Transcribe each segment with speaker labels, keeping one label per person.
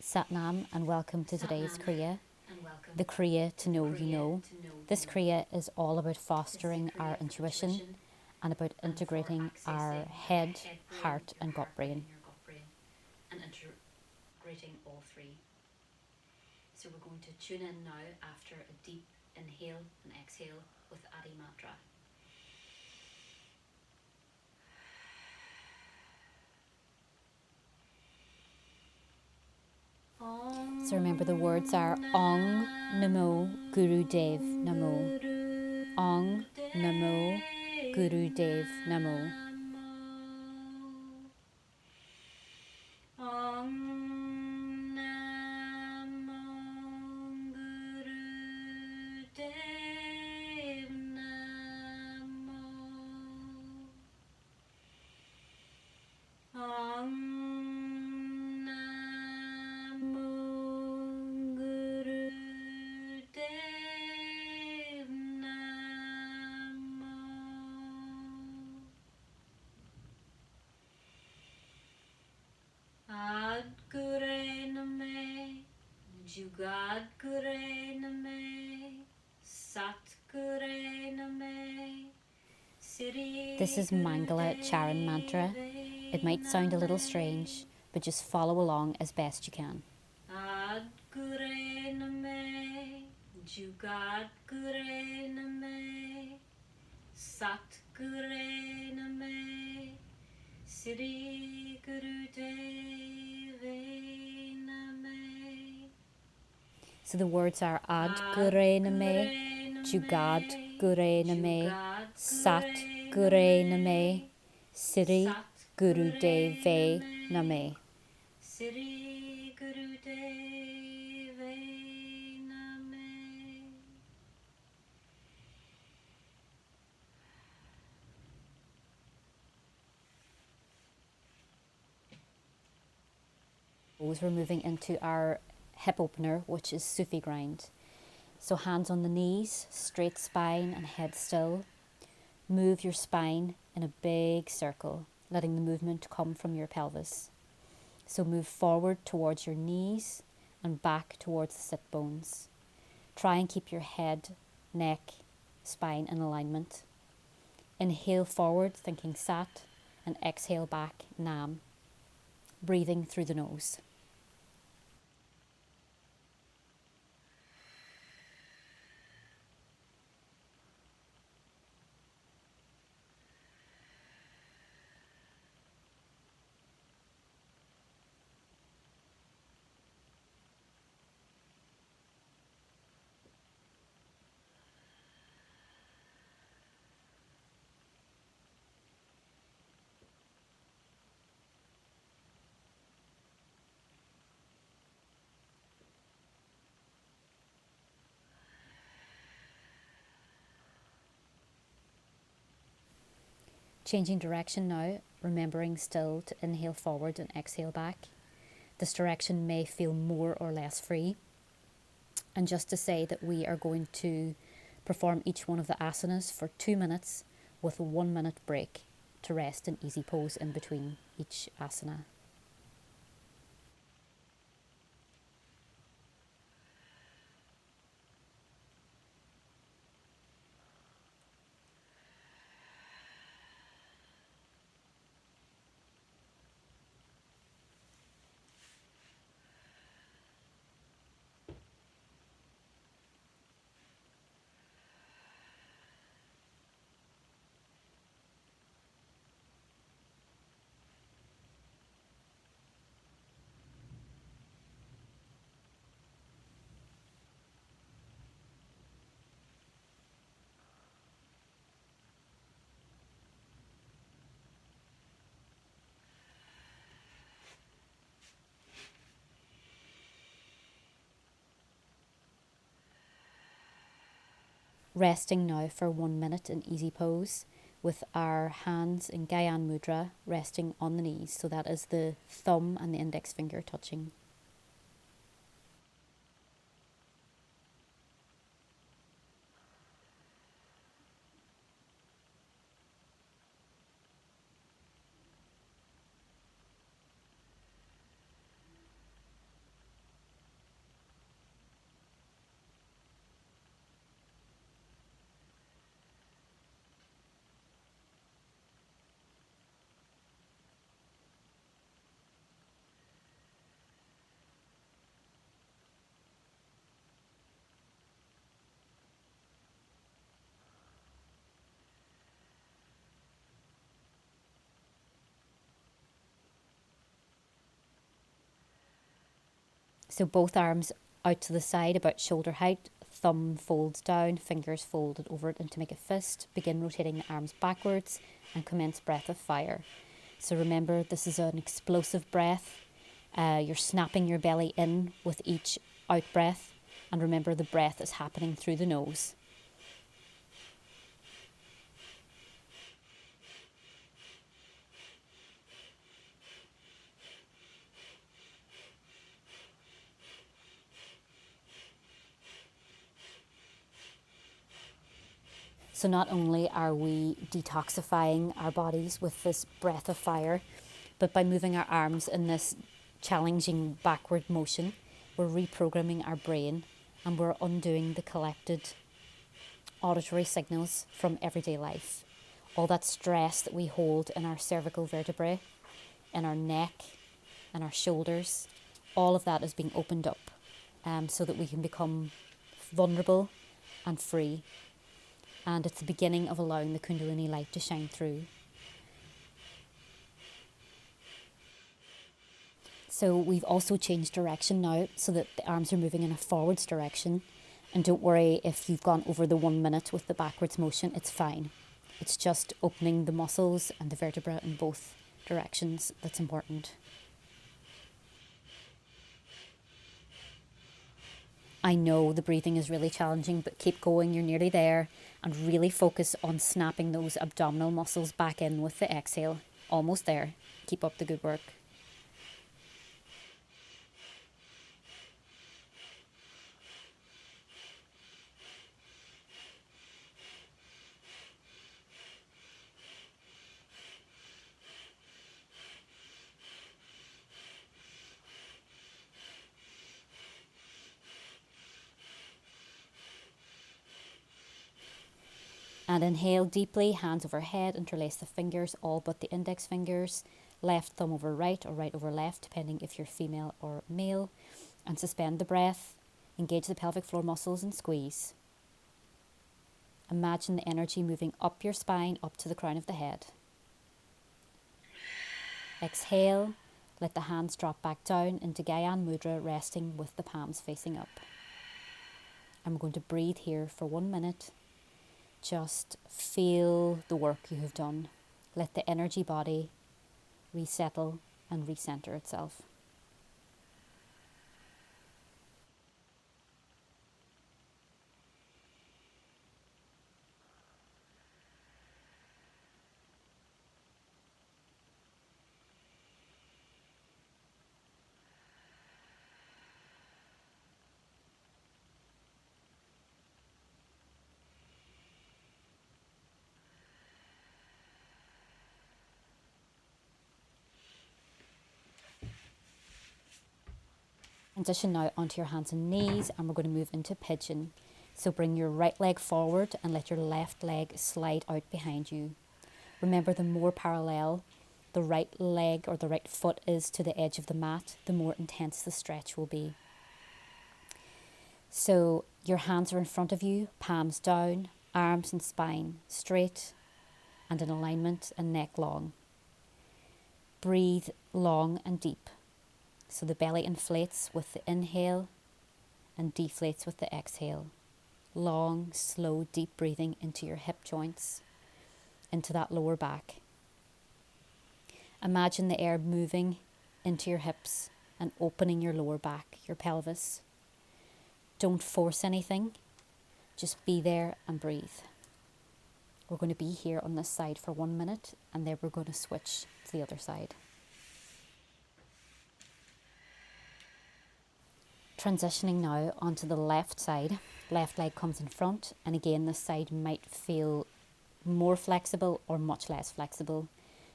Speaker 1: Satnam and welcome to today's Krya, the Krya to know you know. This Krya is all about fostering our intuition and about integrating our head, heart and gut brain.
Speaker 2: And integrating all three. So we're going to tune in now after a deep inhale and exhale with Adi Mantra.
Speaker 1: So remember the words are Ong Namo Guru Dev Namo. Ong Namo Guru Dev Namo.
Speaker 2: Jugad Kure Name, Sat Kure Name.
Speaker 1: This is Mangala Charan mantra. It might sound a little strange, but just follow along as best you can.
Speaker 2: Ad Kure Name, Jugad Kure Name, Sat Kure Name, Sri Guru Deve Name.
Speaker 1: So the words are Ad Gure Name, Jugad Gure Name, Sat Gure Name, Sri Guru Deve Name.
Speaker 2: Sri Guru Deve Name.
Speaker 1: We're moving into our hip opener, which is Sufi grind. So hands on the knees, straight spine and head still. Move your spine in a big circle, letting the movement come from your pelvis. So move forward towards your knees and back towards the sit bones. Try and keep your head, neck, spine in alignment. Inhale forward, thinking Sat, and exhale back, Nam. Breathing through the nose. Changing direction now, remembering still to inhale forward and exhale back. This direction may feel more or less free. And just to say that we are going to perform each one of the asanas for 2 minutes with a 1 minute break to rest in easy pose in between each asana. Resting now for 1 minute in easy pose with our hands in Gyan Mudra resting on the knees. So that is the thumb and the index finger touching. So both arms out to the side about shoulder height, thumb folds down, fingers folded over it into make a fist. Begin rotating the arms backwards and commence breath of fire. So remember, this is an explosive breath. You're snapping your belly in with each out breath, and remember the breath is happening through the nose. So not only are we detoxifying our bodies with this breath of fire, but by moving our arms in this challenging backward motion, we're reprogramming our brain and we're undoing the collected auditory signals from everyday life. All that stress that we hold in our cervical vertebrae, in our neck, and our shoulders, all of that is being opened up so that we can become vulnerable and free. And it's the beginning of allowing the Kundalini light to shine through. So we've also changed direction now so that the arms are moving in a forwards direction. And don't worry if you've gone over the 1 minute with the backwards motion, it's fine. It's just opening the muscles and the vertebra in both directions that's important. I know the breathing is really challenging, but keep going, you're nearly there. And really focus on snapping those abdominal muscles back in with the exhale. Almost there. Keep up the good work. And inhale deeply, hands overhead, interlace the fingers, all but the index fingers. Left thumb over right or right over left, depending if you're female or male. And suspend the breath. Engage the pelvic floor muscles and squeeze. Imagine the energy moving up your spine, up to the crown of the head. Exhale, let the hands drop back down into Gyan Mudra, resting with the palms facing up. I'm going to breathe here for 1 minute. Just feel the work you have done. Let the energy body resettle and recenter itself. Transition now onto your hands and knees, and we're going to move into Pigeon. So bring your right leg forward and let your left leg slide out behind you. Remember, the more parallel the right leg or the right foot is to the edge of the mat, the more intense the stretch will be. So your hands are in front of you, palms down, arms and spine straight and in alignment and neck long. Breathe long and deep. So the belly inflates with the inhale and deflates with the exhale. Long, slow, deep breathing into your hip joints, into that lower back. Imagine the air moving into your hips and opening your lower back, your pelvis. Don't force anything, just be there and breathe. We're going to be here on this side for 1 minute, and then we're going to switch to the other side. Transitioning now onto the left side. Left leg comes in front, and again this side might feel more flexible or much less flexible.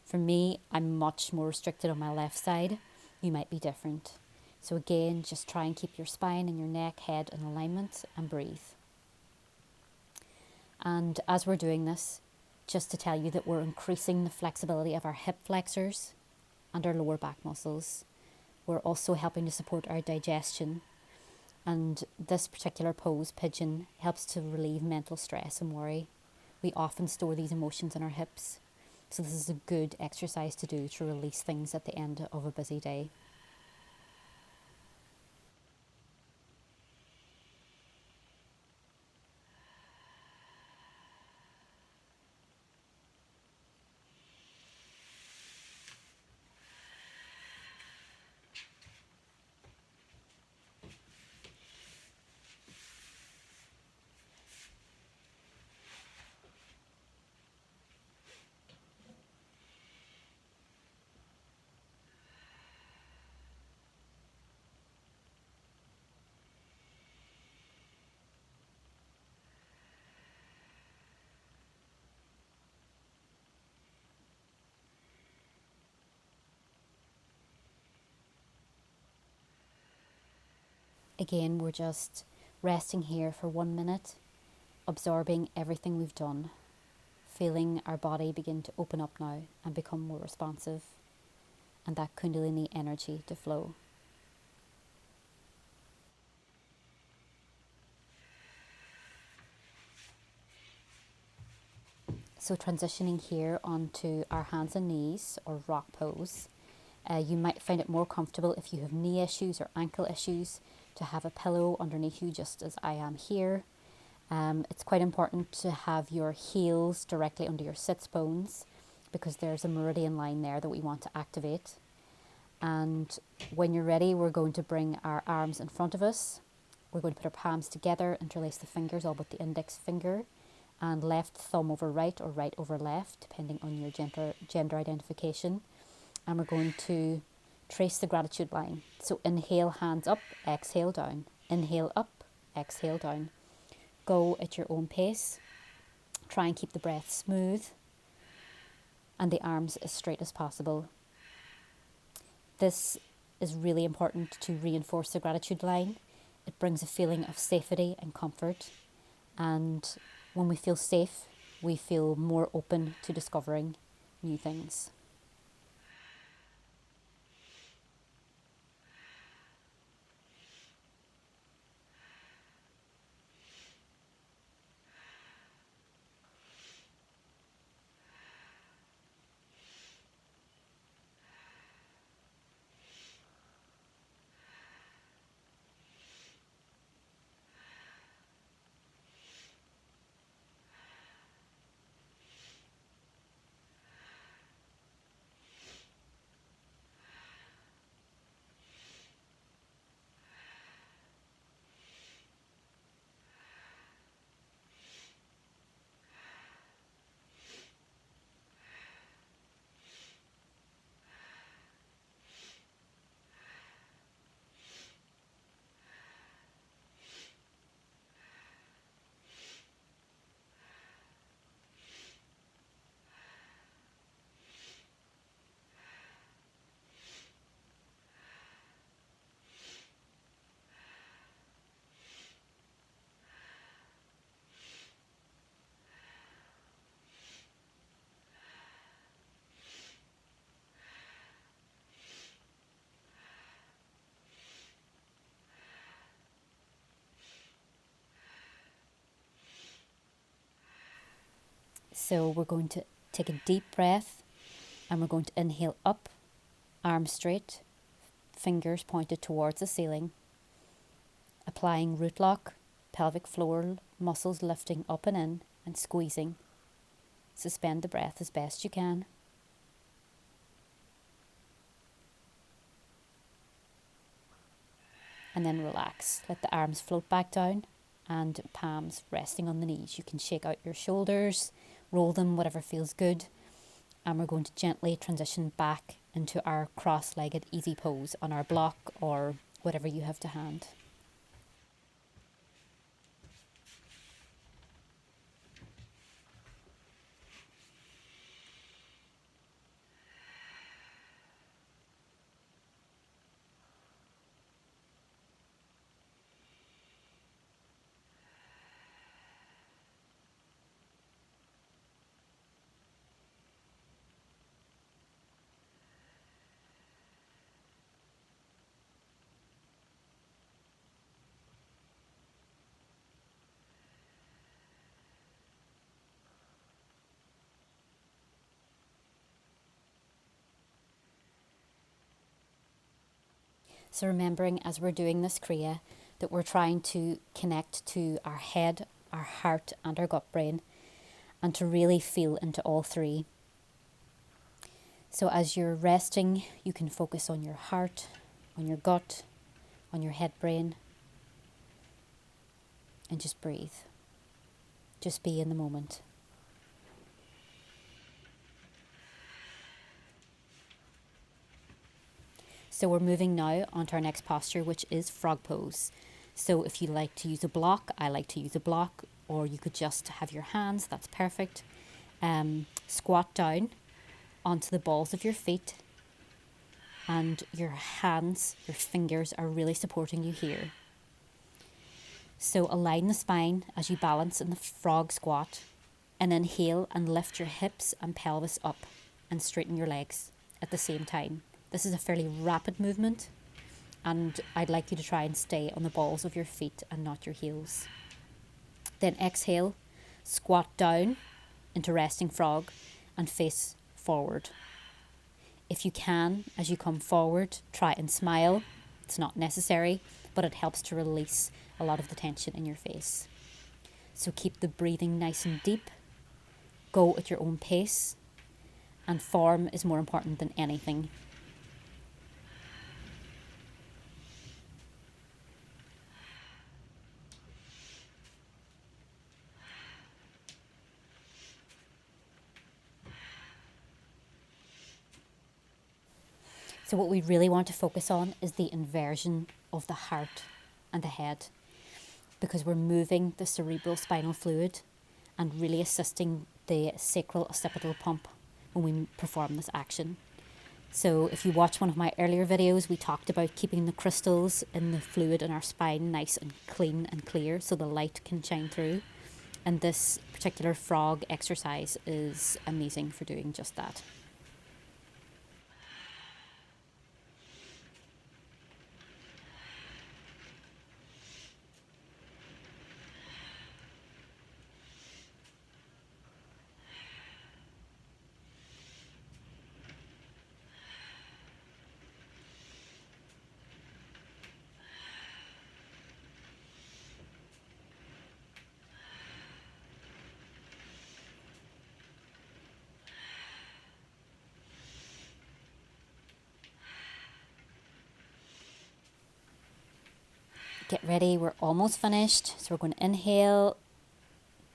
Speaker 1: For me, I'm much more restricted on my left side. You might be different. So again, just try and keep your spine and your neck, head in alignment and breathe. And as we're doing this, just to tell you that we're increasing the flexibility of our hip flexors and our lower back muscles. We're also helping to support our digestion. And this particular pose, Pigeon, helps to relieve mental stress and worry. We often store these emotions in our hips. So this is a good exercise to do to release things at the end of a busy day. Again, we're just resting here for 1 minute, absorbing everything we've done, feeling our body begin to open up now and become more responsive, and that Kundalini energy to flow. So transitioning here onto our hands and knees or rock pose. You might find it more comfortable if you have knee issues or ankle issues to have a pillow underneath you, just as I am here. It's quite important to have your heels directly under your sits bones because there's a meridian line there that we want to activate. And when you're ready, we're going to bring our arms in front of us. We're going to put our palms together, interlace the fingers, all but the index finger, and left thumb over right or right over left, depending on your gender identification. And we're going to trace the gratitude line. So inhale, hands up, exhale down. Inhale up, exhale down. Go at your own pace. Try and keep the breath smooth and the arms as straight as possible. This is really important to reinforce the gratitude line. It brings a feeling of safety and comfort. And when we feel safe, we feel more open to discovering new things. So we're going to take a deep breath and we're going to inhale up, arms straight, fingers pointed towards the ceiling, applying root lock, pelvic floor muscles lifting up and in and squeezing. Suspend the breath as best you can. And then relax. Let the arms float back down and palms resting on the knees. You can shake out your shoulders, roll them, whatever feels good. And we're going to gently transition back into our cross-legged easy pose on our block or whatever you have to hand. So remembering as we're doing this Krya that we're trying to connect to our head, our heart and our gut brain and to really feel into all three. So as you're resting, you can focus on your heart, on your gut, on your head brain and just breathe. Just be in the moment. So we're moving now onto our next posture, which is frog pose. So if you like to use a block, I like to use a block, or you could just have your hands, that's perfect. Squat down onto the balls of your feet and your hands, your fingers are really supporting you here. So align the spine as you balance in the frog squat, and inhale and lift your hips and pelvis up and straighten your legs at the same time. This is a fairly rapid movement, and I'd like you to try and stay on the balls of your feet and not your heels. Then exhale, squat down into resting frog and face forward. If you can, as you come forward, try and smile. It's not necessary, but it helps to release a lot of the tension in your face. So keep the breathing nice and deep. Go at your own pace, and form is more important than anything. So what we really want to focus on is the inversion of the heart and the head, because we're moving the cerebral spinal fluid and really assisting the sacral occipital pump when we perform this action. So if you watch one of my earlier videos, we talked about keeping the crystals in the fluid in our spine nice and clean and clear so the light can shine through. And this particular frog exercise is amazing for doing just that. Get ready, we're almost finished. So we're going to inhale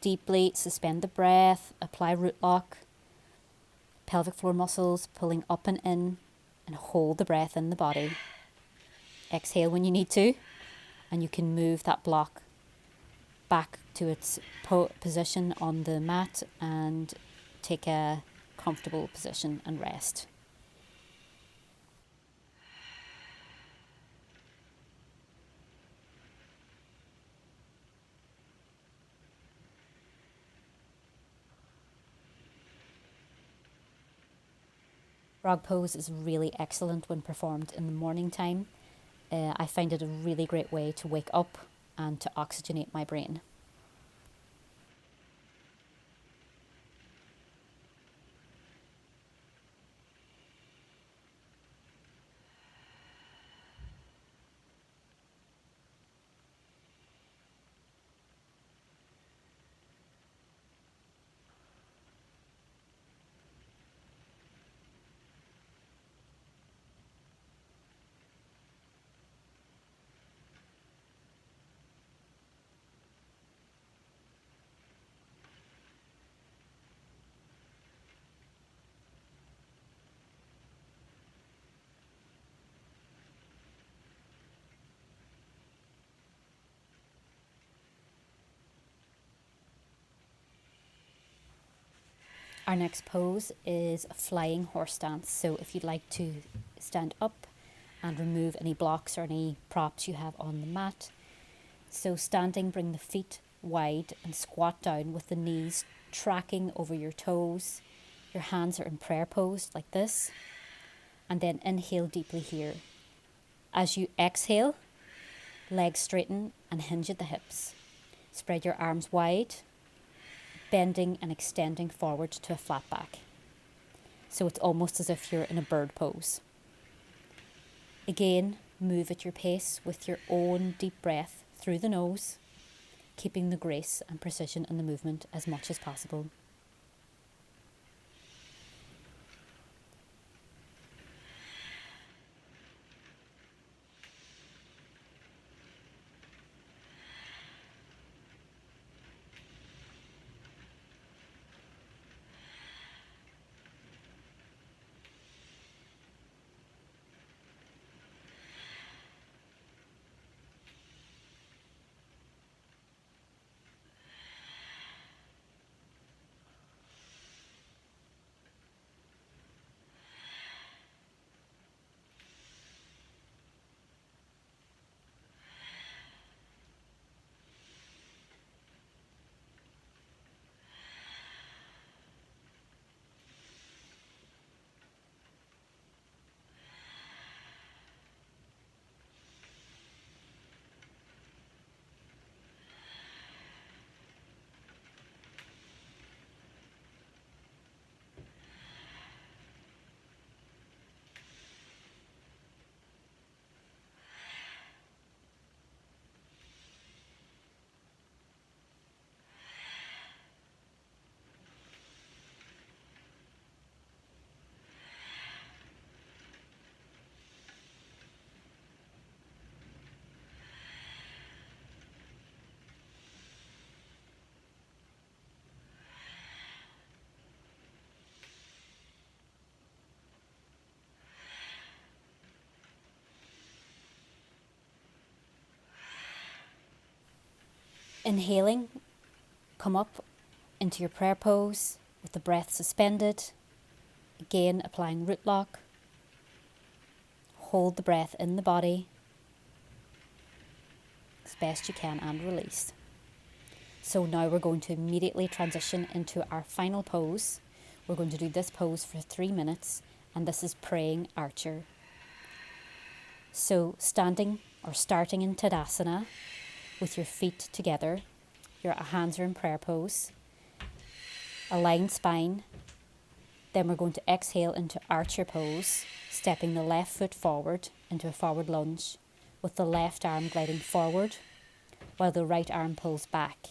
Speaker 1: deeply, suspend the breath, apply root lock, pelvic floor muscles pulling up and in, and hold the breath in the body. Exhale when you need to, and you can move that block back to its position on the mat and take a comfortable position and rest. Frog pose is really excellent when performed in the morning time. I find it a really great way to wake up and to oxygenate my brain. Our next pose is a flying horse stance. So if you'd like to stand up and remove any blocks or any props you have on the mat. So standing, bring the feet wide and squat down with the knees tracking over your toes. Your hands are in prayer pose like this. And then inhale deeply here. As you exhale, legs straighten and hinge at the hips. Spread your arms wide, bending and extending forward to a flat back. So it's almost as if you're in a bird pose. Again, move at your pace with your own deep breath through the nose, keeping the grace and precision in the movement as much as possible. Inhaling, come up into your prayer pose with the breath suspended. Again, applying root lock. Hold the breath in the body as best you can and release. So now we're going to immediately transition into our final pose. We're going to do this pose for 3 minutes, and this is praying archer. So standing or starting in Tadasana with your feet together, your hands are in prayer pose, aligned spine. Then we're going to exhale into archer pose, stepping the left foot forward into a forward lunge with the left arm gliding forward while the right arm pulls back.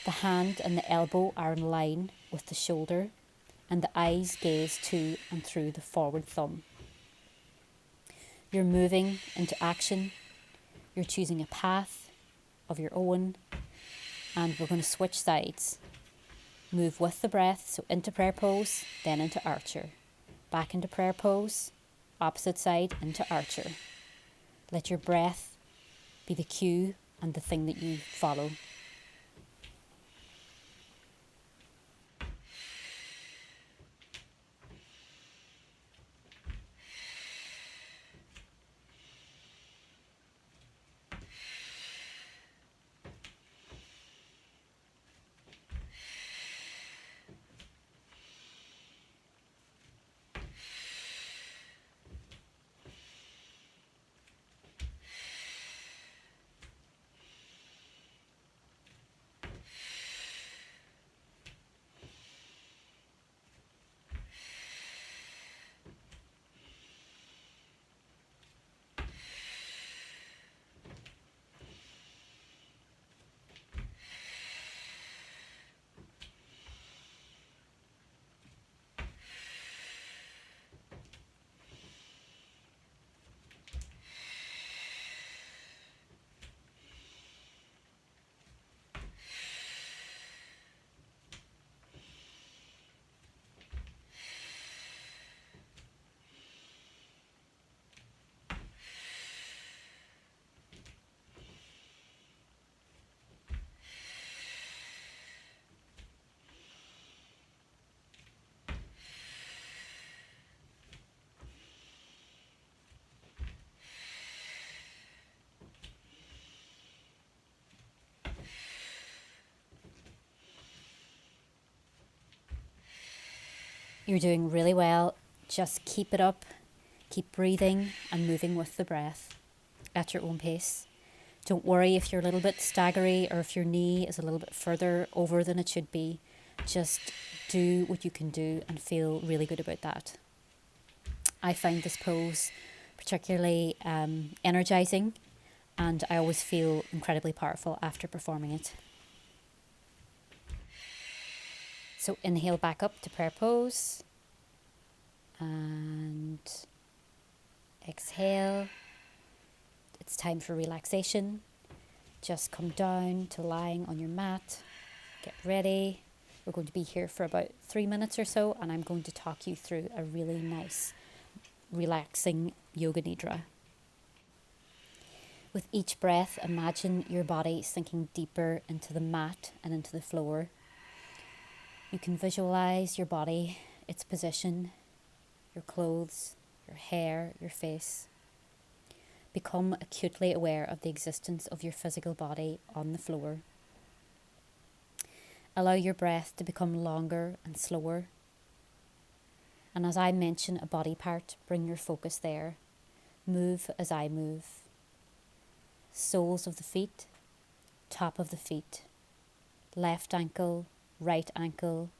Speaker 1: The hand and the elbow are in line with the shoulder and the eyes gaze to and through the forward thumb. You're moving into action. You're choosing a path of your own, and we're going to switch sides. Move with the breath, so into prayer pose, then into archer. Back into prayer pose, opposite side into archer. Let your breath be the cue and the thing that you follow. You're doing really well. Just keep it up. Keep breathing and moving with the breath at your own pace. Don't worry if you're a little bit staggery or if your knee is a little bit further over than it should be. Just do what you can do and feel really good about that. I find this pose particularly energizing, and I always feel incredibly powerful after performing it. So inhale back up to prayer pose and exhale. It's time for relaxation. Just come down to lying on your mat. Get ready. We're going to be here for about 3 minutes or so, and I'm going to talk you through a really nice, relaxing yoga nidra. With each breath, imagine your body sinking deeper into the mat and into the floor. You can visualize your body, its position, your clothes, your hair, your face. Become acutely aware of the existence of your physical body on the floor. Allow your breath to become longer and slower. And as I mention a body part, bring your focus there. Move as I move. Soles of the feet, top of the feet, left ankle, right ankle,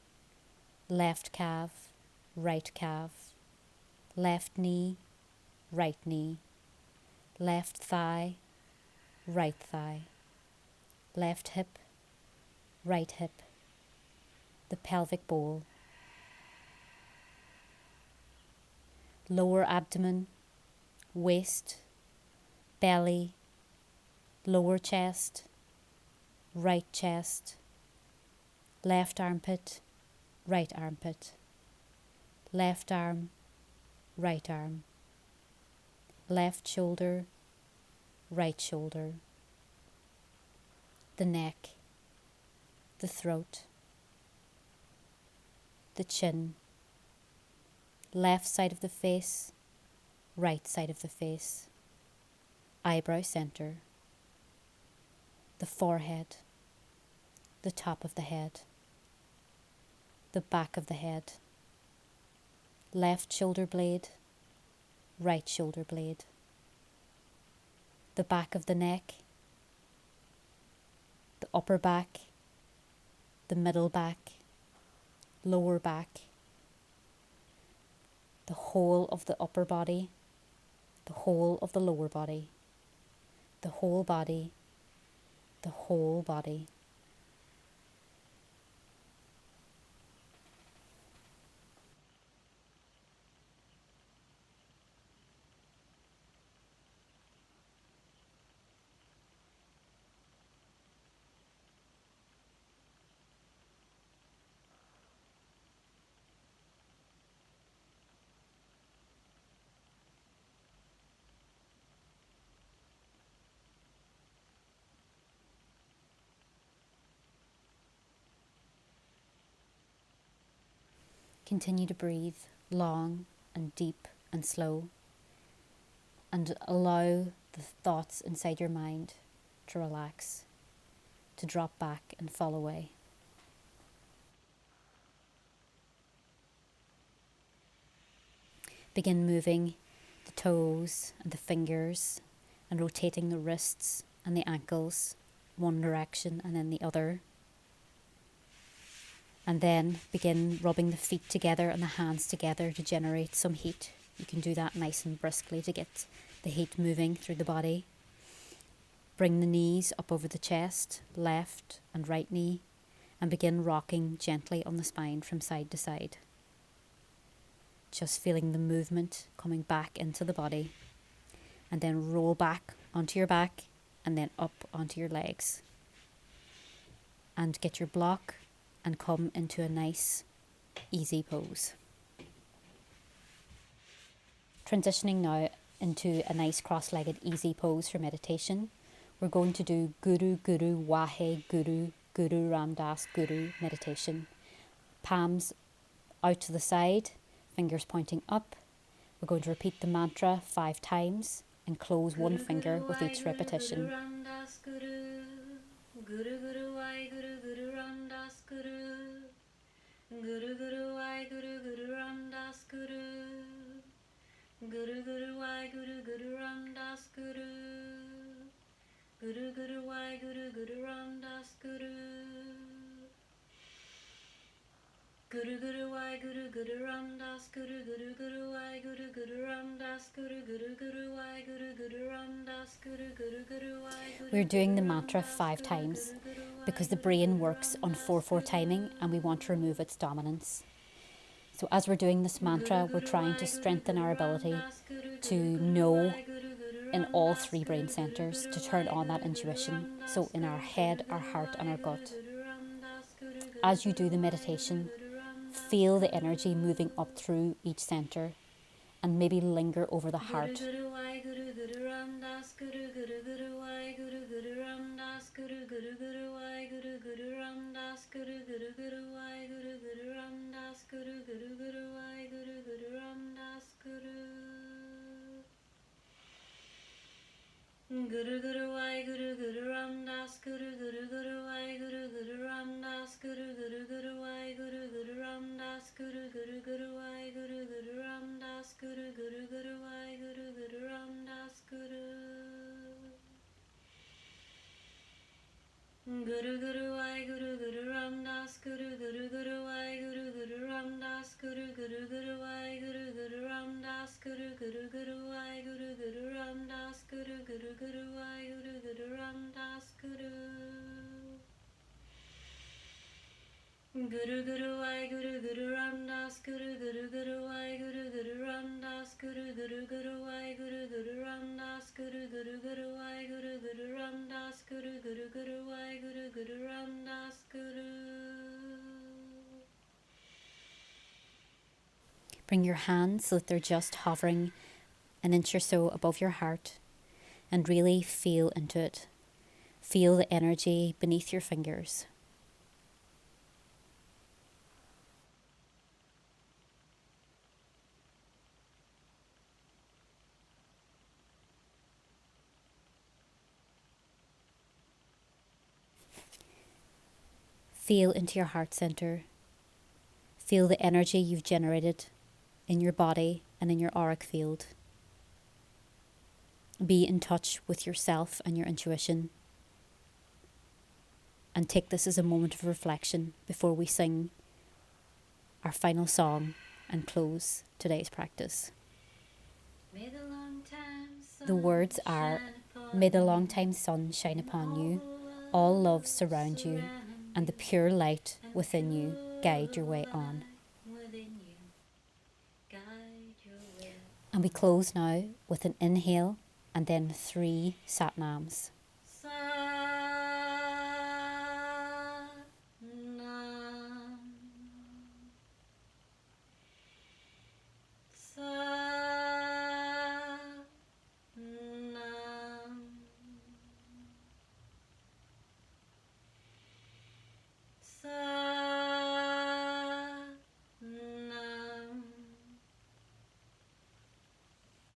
Speaker 1: left calf, right calf, left knee, right knee, left thigh, right thigh, left hip, right hip, the pelvic bowl, lower abdomen, waist, belly, lower chest, right chest, left armpit, right armpit, left arm, right arm, left shoulder, right shoulder, the neck, the throat, the chin, left side of the face, right side of the face, eyebrow center, the forehead, the top of the head, the back of the head, left shoulder blade, right shoulder blade, the back of the neck, the upper back, the middle back, lower back, the whole of the upper body, the whole of the lower body, the whole body, the whole body. Continue to breathe long and deep and slow, and allow the thoughts inside your mind to relax, to drop back and fall away. Begin moving the toes and the fingers and rotating the wrists and the ankles one direction and then the other. And then begin rubbing the feet together and the hands together to generate some heat. You can do that nice and briskly to get the heat moving through the body. Bring the knees up over the chest, left and right knee, and begin rocking gently on the spine from side to side. Just feeling the movement coming back into the body, and then roll back onto your back and then up onto your legs. And get your block and come into a nice, easy pose. Transitioning now into a nice cross-legged easy pose for meditation. We're going to do Guru Guru Wahe Guru Guru Ram Das Guru meditation. Palms out to the side, fingers pointing up. We're going to repeat the mantra 5 times and close one finger with each repetition.
Speaker 2: Guru Guru Vai Guru Guru Ram Das Guru Guru Guru Vai Guru Guru Ram Das Guru Guru Guru Vai Guru Guru Ram Das Guru Guru Guru Vai Guru Guru Ram Das Guru Guru Guru Vai Guru Guru Ram Das Guru Guru Guru Vai Guru Guru Ram Das Guru Guru Guru Vai Guru Guru Ram Das Guru Guru Guru Vai Guru. We're doing the mantra 5 times because the brain works on 4/4 timing and we want to remove its dominance. So as we're doing this mantra, we're trying to strengthen our ability to know in all 3 brain centers, to turn on that intuition. So in our head, our heart and our gut. As you do the meditation, feel the energy moving up through each center and maybe linger over the heart. Guru Guru Vai Guru Guru Ram Das Guru Guru Guru Vai Guru Guru Ram Das Guru Guru Guru Vai Guru Guru Ram Das Guru Guru Guru Vai Guru Guru Ram Das Guru Guru Guru Vai Guru Guru Ram Das Guru Guru Guru Vai Guru Guru Ram Das Guru Guru Guru Vai Guru Guru Ram Das Guru Guru Guru Vai Guru Guru Ram Das Guru Guru Guru Vai Guru Guru Ram Das Guru Guru Guru Vai Guru Guru Ram Das Guru Guru Guru Vai Guru Guru Ram Das Guru Guru Guru Vai Guru Guru Ram Das Guru Guru Guru Vai Guru Guru Ram Das Guru Guru Guru Vai Guru Guru Ram Das Guru Guru Guru Vai Guru Guru Ram Das Guru.
Speaker 1: Bring your hands so that they're just hovering an inch or so above your heart and really feel into it. Feel the energy beneath your fingers. Feel into your heart center. Feel the energy you've generated in your body and in your auric field. Be in touch with yourself and your intuition. And take this as a moment of reflection before we sing our final song and close today's practice.
Speaker 2: May the long time sun
Speaker 1: The words are,
Speaker 2: shine upon
Speaker 1: may the
Speaker 2: you,
Speaker 1: long time sun shine
Speaker 2: and
Speaker 1: upon
Speaker 2: all
Speaker 1: you,
Speaker 2: love
Speaker 1: all love surround you,
Speaker 2: surround
Speaker 1: and the
Speaker 2: you,
Speaker 1: pure light
Speaker 2: and
Speaker 1: within you
Speaker 2: pure
Speaker 1: guide your way on.
Speaker 2: light within you, guide your way.
Speaker 1: And we close now with an inhale and then 3 satnams.